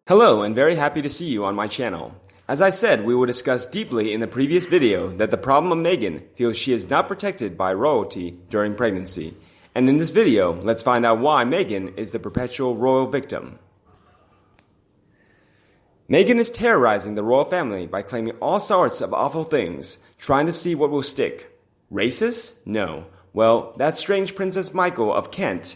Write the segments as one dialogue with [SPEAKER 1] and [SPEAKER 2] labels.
[SPEAKER 1] Hello, and very happy to see you on my channel. As I said, we will discuss deeply in the previous video that the problem of Meghan feels she is not protected by royalty during pregnancy. And in this video, let's find out why Meghan is the perpetual royal victim. Meghan is terrorizing the royal family by claiming all sorts of awful things, trying to see what will stick. Racist? No. Well, that strange Princess Michael of Kent,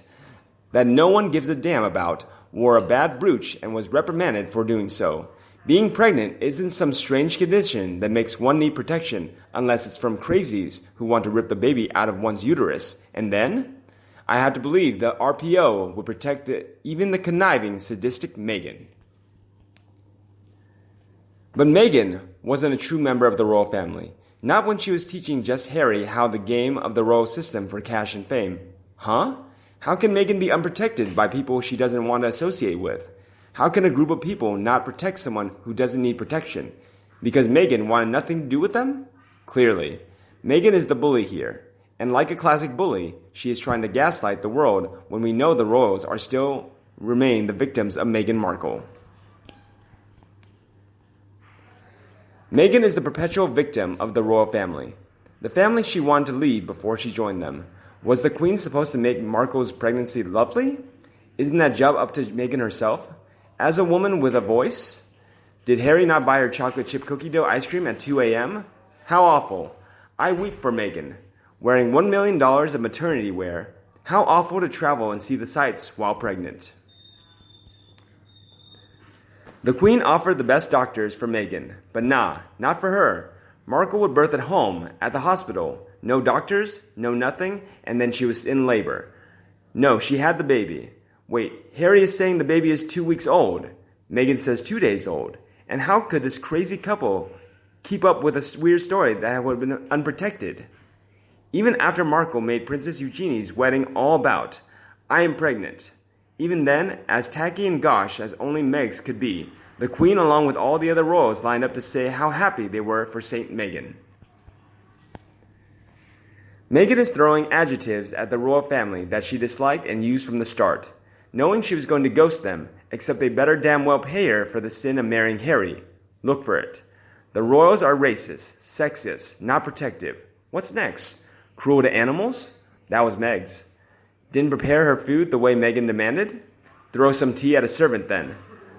[SPEAKER 1] that no one gives a damn about, wore a bad brooch and was reprimanded for doing so. Being pregnant isn't some strange condition that makes one need protection unless it's from crazies who want to rip the baby out of one's uterus. And then? I have to believe the RPO would protect even the conniving, sadistic Meghan. But Meghan wasn't a true member of the royal family. Not when she was teaching just Harry how the game of the royal system for cash and fame. Huh? How can Meghan be unprotected by people she doesn't want to associate with? How can a group of people not protect someone who doesn't need protection? Because Meghan wanted nothing to do with them? Clearly. Meghan is the bully here. And like a classic bully, she is trying to gaslight the world when we know the royals are still remain the victims of Meghan Markle. Meghan is the perpetual victim of the royal family. The family she wanted to lead before she joined them. Was the Queen supposed to make Markle's pregnancy lovely? Isn't that job up to Meghan herself? As a woman with a voice? Did Harry not buy her chocolate chip cookie dough ice cream at 2 a.m.? How awful. I weep for Meghan. Wearing $1 million of maternity wear. How awful to travel and see the sights while pregnant. The Queen offered the best doctors for Meghan, but nah, not for her. Markle would birth at home, at the hospital. No doctors, no nothing, and then she was in labor. No, she had the baby. Wait, Harry is saying the baby is 2 weeks old. Meghan says 2 days old. And how could this crazy couple keep up with a weird story that would have been unprotected? Even after Markle made Princess Eugenie's wedding all about, I am pregnant. Even then, as tacky and gauche as only Megs could be, the Queen along with all the other royals lined up to say how happy they were for Saint Meghan. Meghan is throwing adjectives at the royal family that she disliked and used from the start, knowing she was going to ghost them, except they better damn well pay her for the sin of marrying Harry. Look for it. The royals are racist, sexist, not protective. What's next? Cruel to animals? That was Meg's. Didn't prepare her food the way Meghan demanded? Throw some tea at a servant then.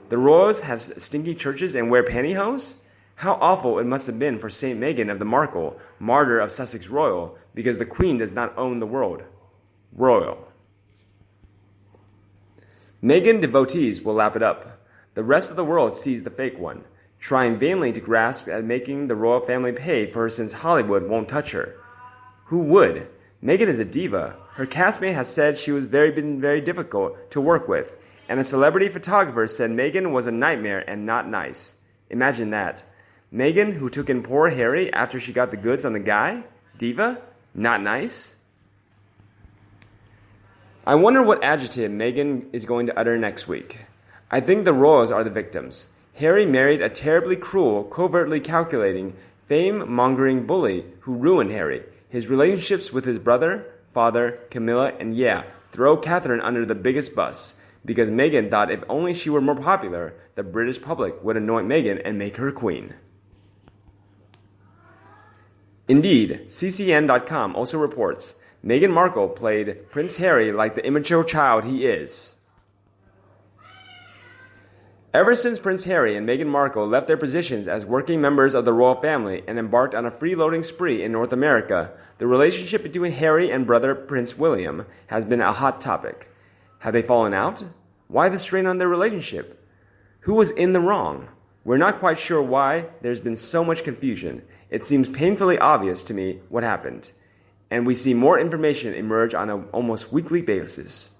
[SPEAKER 1] The royals have stinky churches and wear pantyhose? How awful it must have been for Saint Meghan of the Markle, martyr of Sussex Royal, because the Queen does not own the world. Royal. Meghan devotees will lap it up. The rest of the world sees the fake one, trying vainly to grasp at making the royal family pay for her since Hollywood won't touch her. Who would? Meghan is a diva. Her castmate has said she was been very difficult to work with, and a celebrity photographer said Meghan was a nightmare and not nice. Imagine that. Meghan, who took in poor Harry after she got the goods on the guy? Diva? Not nice? I wonder what adjective Meghan is going to utter next week. I think the royals are the victims. Harry married a terribly cruel, covertly calculating, fame-mongering bully who ruined Harry, his relationships with his brother, father, Camilla, and throw Catherine under the biggest bus, because Meghan thought if only she were more popular, the British public would anoint Meghan and make her queen. Indeed, CCN.com also reports Meghan Markle played Prince Harry like the immature child he is. Ever since Prince Harry and Meghan Markle left their positions as working members of the royal family and embarked on a freeloading spree in North America, the relationship between Harry and brother Prince William has been a hot topic. Have they fallen out? Why the strain on their relationship? Who was in the wrong? We're not quite sure why there's been so much confusion. It seems painfully obvious to me what happened, and we see more information emerge on an almost weekly basis.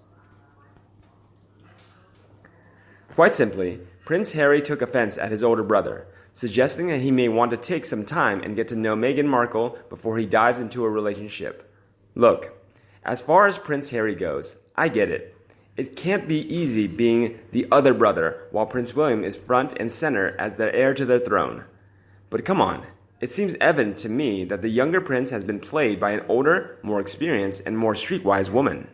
[SPEAKER 1] Quite simply, Prince Harry took offense at his older brother, suggesting that he may want to take some time and get to know Meghan Markle before he dives into a relationship. Look, as far as Prince Harry goes, I get it. It can't be easy being the other brother while Prince William is front and center as the heir to the throne. But come on, it seems evident to me that the younger prince has been played by an older, more experienced, and more streetwise woman.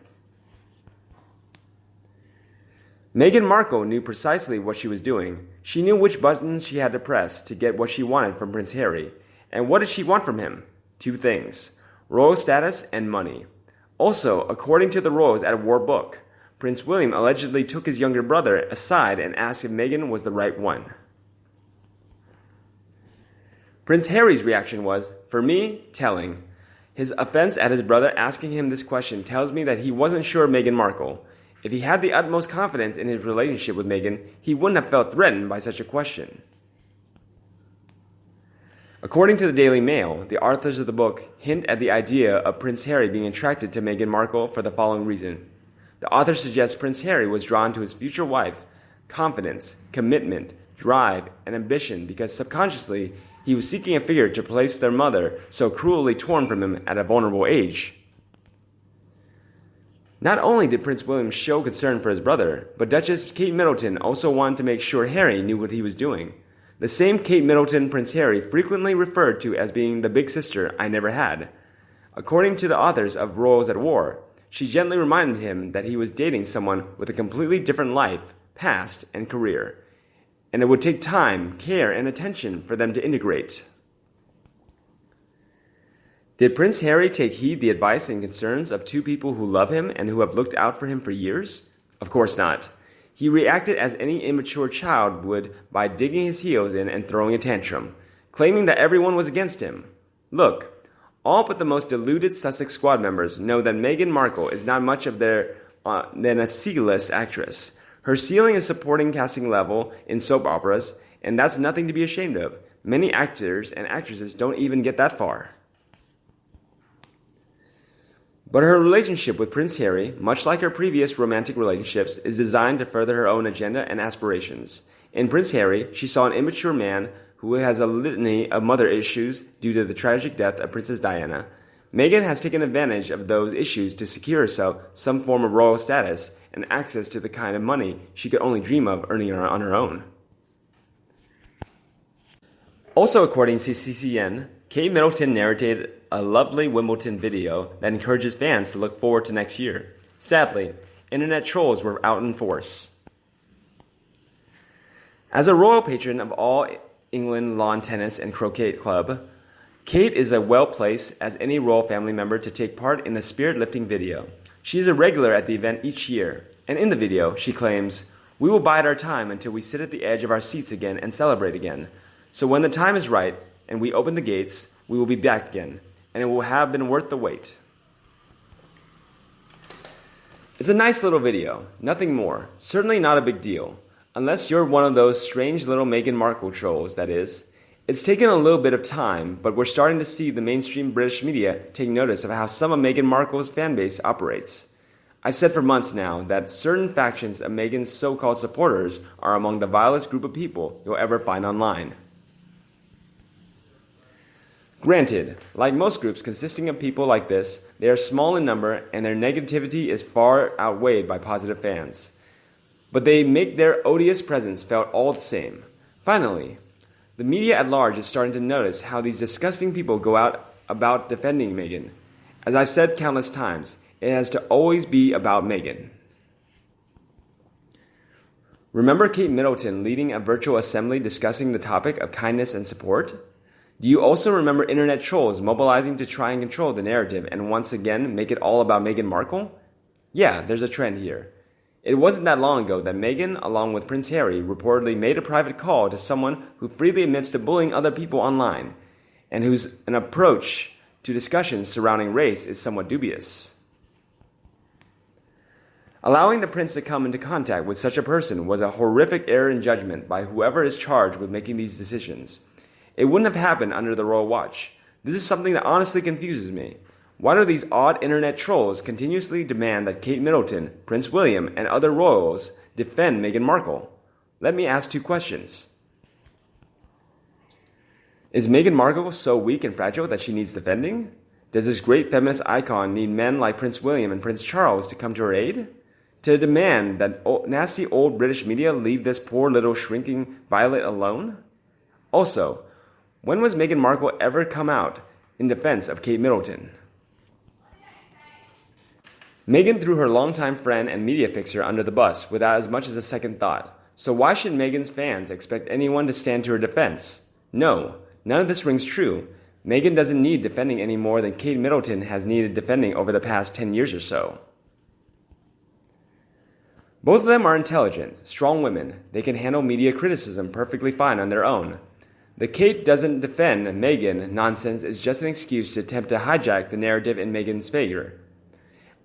[SPEAKER 1] Meghan Markle knew precisely what she was doing. She knew which buttons she had to press to get what she wanted from Prince Harry. And what did she want from him? Two things: royal status and money. Also, according to the Royals at War book, Prince William allegedly took his younger brother aside and asked if Meghan was the right one. Prince Harry's reaction was, for me, telling. His offense at his brother asking him this question tells me that he wasn't sure of Meghan Markle. If he had the utmost confidence in his relationship with Meghan, he wouldn't have felt threatened by such a question. According to the Daily Mail, the authors of the book hint at the idea of Prince Harry being attracted to Meghan Markle for the following reason. The author suggests Prince Harry was drawn to his future wife, confidence, commitment, drive, and ambition because subconsciously he was seeking a figure to replace their mother so cruelly torn from him at a vulnerable age. Not only did Prince William show concern for his brother, but Duchess Kate Middleton also wanted to make sure Harry knew what he was doing. The same Kate Middleton Prince Harry frequently referred to as being the big sister I never had. According to the authors of Royals at War, she gently reminded him that he was dating someone with a completely different life, past, and career, and it would take time, care, and attention for them to integrate. Did Prince Harry take heed the advice and concerns of two people who love him and who have looked out for him for years? Of course not. He reacted as any immature child would by digging his heels in and throwing a tantrum, claiming that everyone was against him. Look, all but the most deluded Sussex squad members know that Meghan Markle is not much of than a C-list actress. Her ceiling is supporting casting level in soap operas, and that's nothing to be ashamed of. Many actors and actresses don't even get that far. But her relationship with Prince Harry, much like her previous romantic relationships, is designed to further her own agenda and aspirations. In Prince Harry, she saw an immature man who has a litany of mother issues due to the tragic death of Princess Diana. Meghan has taken advantage of those issues to secure herself some form of royal status and access to the kind of money she could only dream of earning on her own. Also, according to CCN, Kate Middleton narrated a lovely Wimbledon video that encourages fans to look forward to next year. Sadly, internet trolls were out in force. As a royal patron of all England lawn tennis and croquet club, Kate is as well placed as any royal family member to take part in the spirit-lifting video. She is a regular at the event each year, and in the video, she claims, "We will bide our time until we sit at the edge of our seats again and celebrate again. So when the time is right and we open the gates, we will be back again, and it will have been worth the wait." It's a nice little video, nothing more, certainly not a big deal. Unless you're one of those strange little Meghan Markle trolls, that is. It's taken a little bit of time, but we're starting to see the mainstream British media take notice of how some of Meghan Markle's fanbase operates. I've said for months now that certain factions of Meghan's so-called supporters are among the vilest group of people you'll ever find online. Granted, like most groups consisting of people like this, they are small in number and their negativity is far outweighed by positive fans. But they make their odious presence felt all the same. Finally, the media at large is starting to notice how these disgusting people go out about defending Meghan. As I've said countless times, it has to always be about Meghan. Remember Kate Middleton leading a virtual assembly discussing the topic of kindness and support? Do you also remember internet trolls mobilizing to try and control the narrative and once again make it all about Meghan Markle? Yeah, there's a trend here. It wasn't that long ago that Meghan, along with Prince Harry, reportedly made a private call to someone who freely admits to bullying other people online, and whose an approach to discussions surrounding race is somewhat dubious. Allowing the prince to come into contact with such a person was a horrific error in judgment by whoever is charged with making these decisions. It wouldn't have happened under the royal watch. This is something that honestly confuses me. Why do these odd internet trolls continuously demand that Kate Middleton, Prince William, and other royals defend Meghan Markle? Let me ask two questions. Is Meghan Markle so weak and fragile that she needs defending? Does this great feminist icon need men like Prince William and Prince Charles to come to her aid? To demand that nasty old British media leave this poor little shrinking violet alone? Also, when was Meghan Markle ever come out in defense of Kate Middleton? Meghan threw her longtime friend and media fixer under the bus without as much as a second thought. So why should Meghan's fans expect anyone to stand to her defense? No, none of this rings true. Meghan doesn't need defending any more than Kate Middleton has needed defending over the past 10 years or so. Both of them are intelligent, strong women. They can handle media criticism perfectly fine on their own. The Kate doesn't defend Meghan nonsense is just an excuse to attempt to hijack the narrative in Meghan's favor.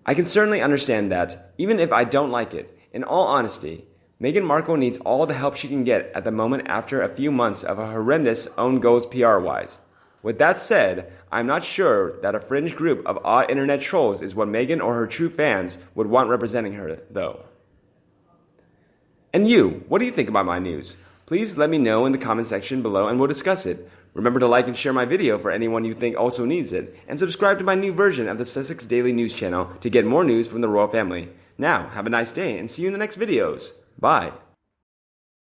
[SPEAKER 1] I can certainly understand that, even if I don't like it. In all honesty, Meghan Markle needs all the help she can get at the moment after a few months of a horrendous own goals PR-wise. With that said, I'm not sure that a fringe group of odd internet trolls is what Meghan or her true fans would want representing her, though. And you, what do you think about my news? Please let me know in the comment section below and we'll discuss it. Remember to like and share my video for anyone you think also needs it, and subscribe to my new version of the Sussex Daily News channel to get more news from the royal family. Now, have a nice day and see you in the next videos. Bye.